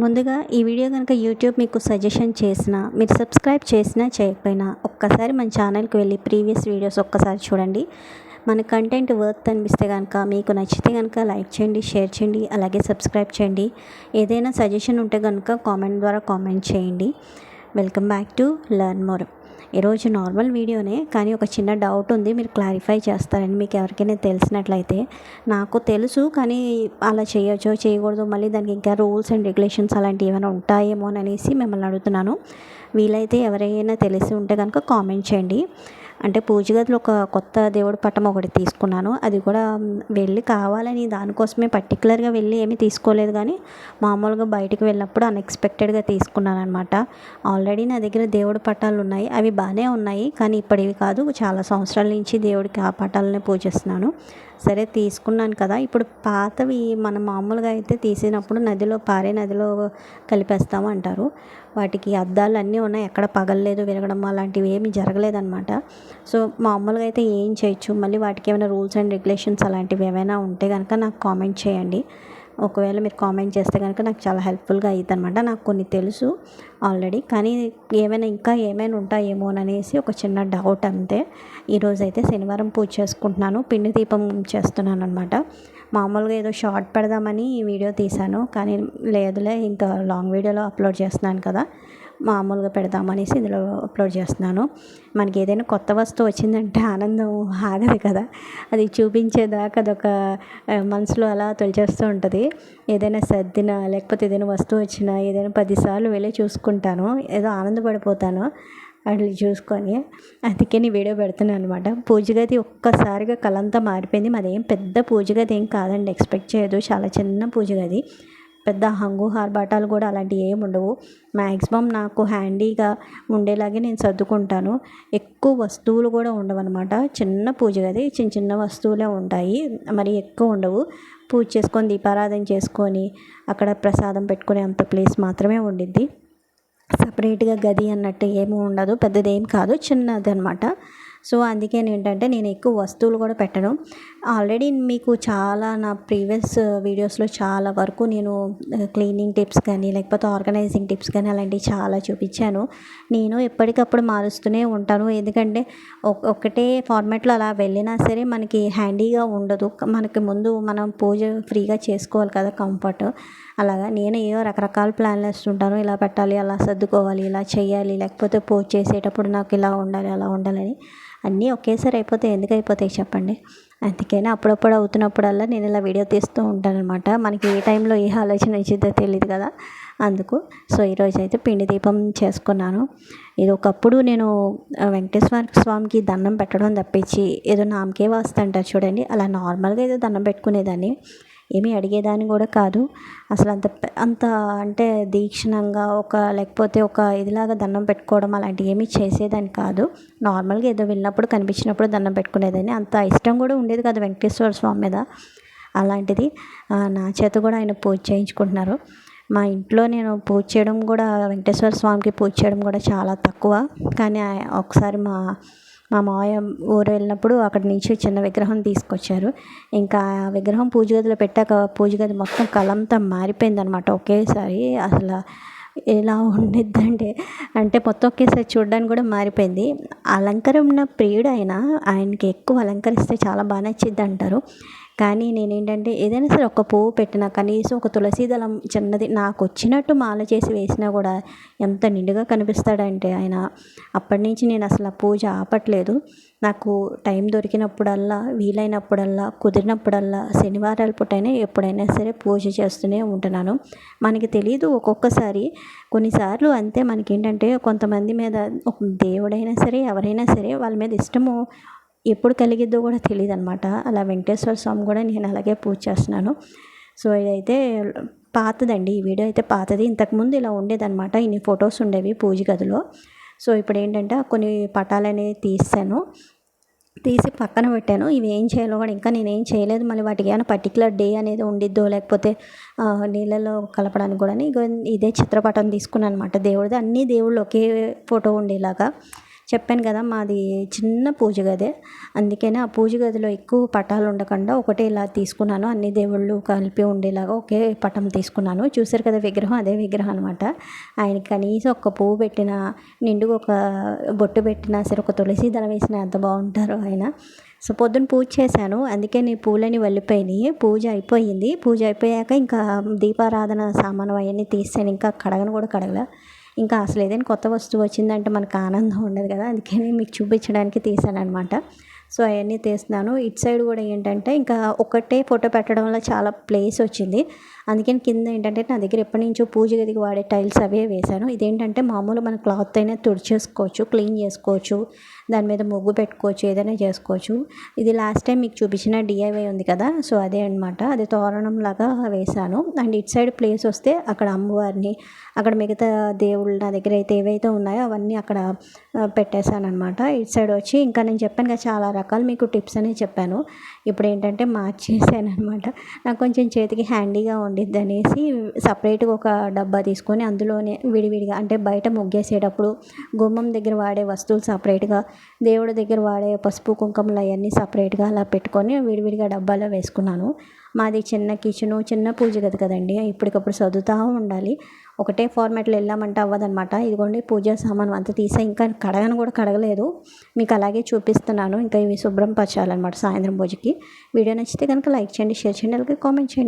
ముందుగా ఈ వీడియో కనుక యూట్యూబ్ మీకు సజెషన్ చేసినా, మీరు సబ్స్క్రైబ్ చేసినా చేయకపోయినా ఒక్కసారి మన ఛానల్కి వెళ్ళి ప్రీవియస్ వీడియోస్ ఒక్కసారి చూడండి. మన కంటెంట్ వర్త్ అనిపిస్తే కనుక, మీకు నచ్చితే కనుక లైక్ చేయండి, షేర్ చేయండి, అలాగే సబ్స్క్రైబ్ చేయండి. ఏదైనా సజెషన్ ఉంటే కనుక కామెంట్ ద్వారా కామెంట్ చేయండి. Welcome back to learn more. ఈరోజు నార్మల్ వీడియోనే, కానీ ఒక చిన్న డౌట్ ఉంది, మీరు క్లారిఫై చేస్తారని. మీకు ఎవరికైనా తెలిసినట్లయితే. నాకు తెలుసు, కానీ అలా చేయొచ్చో చేయకూడదు, మళ్ళీ దానికి ఇంకా రూల్స్ అండ్ రెగ్యులేషన్స్ అలాంటివి ఏమైనా ఉంటాయేమో అనేసి మిమ్మల్ని అడుగుతున్నాను. వీలైతే ఎవరైనా తెలిసి ఉంటే కనుక కామెంట్ చేయండి. అంటే పూజ గదిలో ఒక కొత్త దేవుడి పటం ఒకటి తీసుకున్నాను. అది కూడా వెళ్ళి కావాలని దానికోసమే పర్టికులర్గా వెళ్ళి ఏమీ తీసుకోలేదు, కానీ మామూలుగా బయటికి వెళ్ళినప్పుడు అన్ఎక్స్పెక్టెడ్గా తీసుకున్నాను అనమాట. ఆల్రెడీ నా దగ్గర దేవుడి పటాలు ఉన్నాయి, అవి బాగానే ఉన్నాయి, కానీ ఇప్పటివి కాదు. చాలా సంవత్సరాల నుంచి దేవుడికి ఆ పటాలనే పూజిస్తున్నాను. సరే తీసుకున్నాను కదా, ఇప్పుడు పాతవి మనం మామూలుగా అయితే తీసినప్పుడు పారే నదిలో కలిపేస్తాము అంటారు. వాటికి అద్దాలు అన్నీ ఉన్నాయి, ఎక్కడ పగలలేదు, విరగడం అలాంటివి ఏమీ జరగలేదన్నమాట. సో మామూలుగా అయితే ఏం చేయొచ్చు, మళ్ళీ వాటికి ఏమైనా రూల్స్ అండ్ రెగ్యులేషన్స్ అలాంటివి ఏమైనా ఉంటే కనుక నాకు కామెంట్ చేయండి. ఒకవేళ మీరు కామెంట్ చేస్తే కనుక నాకు చాలా హెల్ప్ఫుల్గా అవుతుంది అనమాట. నాకు కొన్ని తెలుసు ఆల్రెడీ, కానీ ఇంకా ఏమైనా ఉంటాయేమో అనేసి ఒక చిన్న డౌట్ అంతే. ఈరోజైతే శనివారం పూజ చేసుకుంటున్నాను, పిండి దీపం చేస్తున్నాను అనమాట. మామూలుగా ఏదో షార్ట్ పెడదామని వీడియో తీశాను, కానీ లేదులే, ఇంకా లాంగ్ వీడియోలో అప్లోడ్ చేస్తున్నాను కదా, మామూలుగా పెడదామనేసి ఇందులో అప్లోడ్ చేస్తున్నాను. మనకి ఏదైనా కొత్త వస్తువు వచ్చిందంటే ఆనందం ఆగదు కదా, అది చూపించేదాకా అదొక మనసులో అలా తొలిచేస్తూ ఉంటుంది. ఏదైనా సర్దినా, లేకపోతే ఏదైనా వస్తువు వచ్చినా, ఏదైనా 10 సార్లు వెళ్ళి చూసుకుంటాను, ఏదో ఆనందపడిపోతాను అట్లా చూసుకొని. అందుకే నీ వీడియో పెడుతున్నాను అనమాట. పూజ గది ఒక్కసారిగా కలంతా మారిపోయింది. మాదేం పెద్ద పూజ గది ఏం కాదండి, ఎక్స్పెక్ట్ చేయదు, చాలా చిన్న పూజ గది. పెద్ద హంగు హార్బాటాలు కూడా అలాంటివి ఏమి ఉండవు. మ్యాక్సిమం నాకు హ్యాండీగా ఉండేలాగే నేను సర్దుకుంటాను. ఎక్కువ వస్తువులు కూడా ఉండవన్నమాట. చిన్న పూజ గది, చిన్న చిన్న వస్తువులే ఉంటాయి, మరి ఎక్కువ ఉండవు. పూజ చేసుకొని దీపారాధన చేసుకొని అక్కడ ప్రసాదం పెట్టుకునే అంత ప్లేస్ మాత్రమే ఉండిద్ది. సపరేట్గా గది అన్నట్టు ఏమీ ఉండదు, పెద్దదేం కాదు, చిన్నది అనమాట. సో అందుకని ఏంటంటే నేను ఎక్కువ వస్తువులు కూడా పెట్టను. ఆల్రెడీ మీకు చాలా నా ప్రీవియస్ వీడియోస్లో చాలా వరకు నేను క్లీనింగ్ టిప్స్ కానీ, లేకపోతే ఆర్గనైజింగ్ టిప్స్ కానీ అలాంటివి చాలా చూపించాను. నేను ఎప్పటికప్పుడు మారుస్తూనే ఉంటాను, ఎందుకంటే ఒకటే ఫార్మాట్లో అలా వెళ్ళినా సరే మనకి హ్యాండీగా ఉండదు. మనకి ముందు మనం పూజ ఫ్రీగా చేసుకోవాలి కదా, కంఫర్ట్. అలాగా నేను ఏవో రకరకాల ప్లాన్లు వేస్తుంటాను, ఇలా పెట్టాలి, అలా సర్దుకోవాలి, ఇలా చేయాలి, లేకపోతే పూజ చేసేటప్పుడు నాకు ఇలా ఉండాలి, అలా ఉండాలని. అన్నీ ఒకేసారి అయిపోతే ఎందుకు అయిపోతాయి చెప్పండి. అందుకని అప్పుడప్పుడు అవుతున్నప్పుడల్లా నేను ఇలా వీడియో తీస్తూ ఉంటాను అనమాట. మనకి ఏ టైంలో ఏ ఆలోచన వచ్చిందో తెలియదు కదా, అందుకు. సో ఈరోజు అయితే పిండి దీపం చేసుకున్నాను. ఇది ఒకప్పుడు నేను వెంకటేశ్వర స్వామికి దండం పెట్టడం తప్పించి, ఏదో నామకే వాస్త అంటారు చూడండి, అలా నార్మల్గా ఏదో దండం పెట్టుకునేదాన్ని, ఏమీ అడిగేదాన్ని కూడా కాదు. అసలు అంత అంటే దీక్షణంగా లేకపోతే ఒక ఇదిలాగా దండం పెట్టుకోవడం అలాంటివి ఏమీ చేసేదాన్ని కాదు. నార్మల్గా ఏదో వెళ్ళినప్పుడు కనిపించినప్పుడు దండం పెట్టుకునేదాన్ని. అంత ఇష్టం కూడా ఉండేది కాదు వెంకటేశ్వర స్వామి మీద. అలాంటిది నా చేత కూడా ఆయన పూజ చేయించుకుంటున్నారు. మా ఇంట్లో నేను పూజ చేయడం కూడా, వెంకటేశ్వర స్వామికి పూజ చేయడం కూడా చాలా తక్కువ. కానీ ఒకసారి మా మావయ్య ఊరు వెళ్ళినప్పుడు అక్కడి నుంచి చిన్న విగ్రహం తీసుకొచ్చారు. ఇంకా ఆ విగ్రహం పూజ గదిలో పెట్టాక పూజ గది మొత్తం కలంతా మారిపోయిందనమాట ఒకేసారి. అసలు ఎలా ఉండిద్దంటే, అంటే మొత్తం ఒకేసారి చూడడానికి కూడా మారిపోయింది. అలంకరణ ప్రియుడు ఆయనకి ఎక్కువ అలంకరిస్తే చాలా బాగా నచ్చిద్ది అంటారు. కానీ నేనేంటంటే ఏదైనా సరే ఒక పువ్వు పెట్టినా, కనీసం ఒక తులసి దళం చిన్నది నాకు వచ్చినట్టు మాల చేసి వేసినా కూడా ఎంత నిండుగా కనిపిస్తాడంటే ఆయన. అప్పటి నుంచి నేను అసలు ఆ పూజ ఆపట్లేదు. నాకు టైం దొరికినప్పుడల్లా, వీలైనప్పుడల్లా, కుదిరినప్పుడల్లా, శనివారాల పూటైనా ఎప్పుడైనా సరే పూజ చేస్తూనే ఉంటున్నాను. మనకి తెలియదు ఒక్కొక్కసారి, కొన్నిసార్లు అంతే. మనకేంటంటే కొంతమంది మీద, ఒక దేవుడైనా సరే ఎవరైనా సరే వాళ్ళ మీద ఇష్టము ఎప్పుడు కలిగిద్దో కూడా తెలియదు అనమాట. అలా వెంకటేశ్వర స్వామి కూడా నేను అలాగే పూజ చేస్తున్నాను. సో ఇదైతే పాతదండి, ఈ వీడియో అయితే పాతది. ఇంతకుముందు ఇలా ఉండేదన్నమాట, ఇన్ని ఫొటోస్ ఉండేవి పూజ గదిలో. సో ఇప్పుడు ఏంటంటే కొన్ని పటాలు అనేవి తీసి పక్కన పెట్టాను. ఇవి ఏం చేయాలో కూడా ఇంకా నేనేం చేయలేదు. మళ్ళీ వాటికి ఏమైనా పర్టికులర్ డే అనేది ఉండిద్దో, లేకపోతే నీళ్ళలో కలపడానికి కూడా ఇదే చిత్రపటం తీసుకున్నాను అనమాట దేవుడిది. అన్ని దేవుళ్ళు ఒకే ఫోటో ఉండేలాగా చెప్పాను కదా మాది చిన్న పూజ గదే, అందుకనే ఆ పూజ గదిలో ఎక్కువ పటాలు ఉండకుండా ఒకటే ఇలా తీసుకున్నాను. అన్ని దేవుళ్ళు కలిపి ఉండేలాగా ఒకే పటం తీసుకున్నాను. చూసారు కదా విగ్రహం, అదే విగ్రహం అనమాట. ఆయనకి కనీసం ఒక్క పువ్వు పెట్టినా, నిండుగా ఒక బొట్టు పెట్టినా సరే, ఒక తులసి దళం వేసినా ఎంత బాగుంటారో ఆయన. సో పొద్దున్న పూజ చేశాను, అందుకే నీ పూలని వెళ్ళిపోయినాయి. పూజ అయిపోయింది. పూజ అయిపోయాక ఇంకా దీపారాధన సామాను అవన్నీ తీసాను. ఇంకా కడగను కూడా కడగల. ఇంకా అసలు ఏదైనా కొత్త వస్తువు వచ్చిందంటే మనకు ఆనందం ఉండదు కదా, అందుకని మీకు చూపించడానికి తీసాను అనమాట. సో అవన్నీ తీస్తున్నాను. ఇటు సైడ్ కూడా ఏంటంటే ఇంకా ఒకటే ఫోటో పెట్టడం వల్ల చాలా ప్లేస్ వచ్చింది. అందుకని కింద ఏంటంటే నా దగ్గర ఎప్పటి నుంచో పూజ గదికి వాడే టైల్స్ అవే వేశాను. ఇదేంటంటే మామూలు మన క్లాత్ అయినా తుడిచేసుకోవచ్చు, క్లీన్ చేసుకోవచ్చు, దాని మీద ముగ్గు పెట్టుకోవచ్చు, ఏదైనా చేసుకోవచ్చు. ఇది లాస్ట్ టైం మీకు చూపించిన డిఐవై ఉంది కదా, సో అదే అనమాట. అది తోరణం లాగా వేశాను. అండ్ ఇటు సైడ్ ప్లేస్ వస్తే అక్కడ అమ్మవారిని, అక్కడ మిగతా దేవుళ్ళు నా దగ్గర అయితే ఏవైతే ఉన్నాయో అవన్నీ అక్కడ పెట్టేశాను అనమాట. ఇటు సైడ్ వచ్చి ఇంకా నేను చెప్పాను కదా చాలా రకాలు మీకు టిప్స్ అని చెప్పాను. ఇప్పుడు ఏంటంటే మార్చేసాను అనమాట. నాకు కొంచెం చేతికి హ్యాండీగా ఉండిద్ది అనేసి సపరేట్గా ఒక డబ్బా తీసుకొని అందులోనే విడివిడిగా, అంటే బయట ముగ్గేసేటప్పుడు గుమ్మం దగ్గర వాడే వస్తువులు సపరేట్గా, దేవుడి దగ్గర వాడే పసుపు కుంకుమలు అవన్నీ సపరేట్గా అలా పెట్టుకొని విడివిడిగా డబ్బాలో వేసుకున్నాను. మాది చిన్న కిచెను, చిన్న పూజ గది కదండి, ఇప్పటికప్పుడు చదువుతూ ఉండాలి. ఒకటే ఫార్మాట్లో వెళ్ళామంటే అవ్వదనమాట. ఇదిగోండి పూజా సామాను అంతా తీసా, ఇంకా కడగను కూడా కడగలేదు, మీకు అలాగే చూపిస్తున్నాను. ఇంకా ఇవి శుభ్రం పరచాలన్నమాట సాయంత్రం పూజకి. వీడియో నచ్చితే కనుక లైక్ చేయండి, షేర్ చేయండి, అలాగే కామెంట్ చేయండి.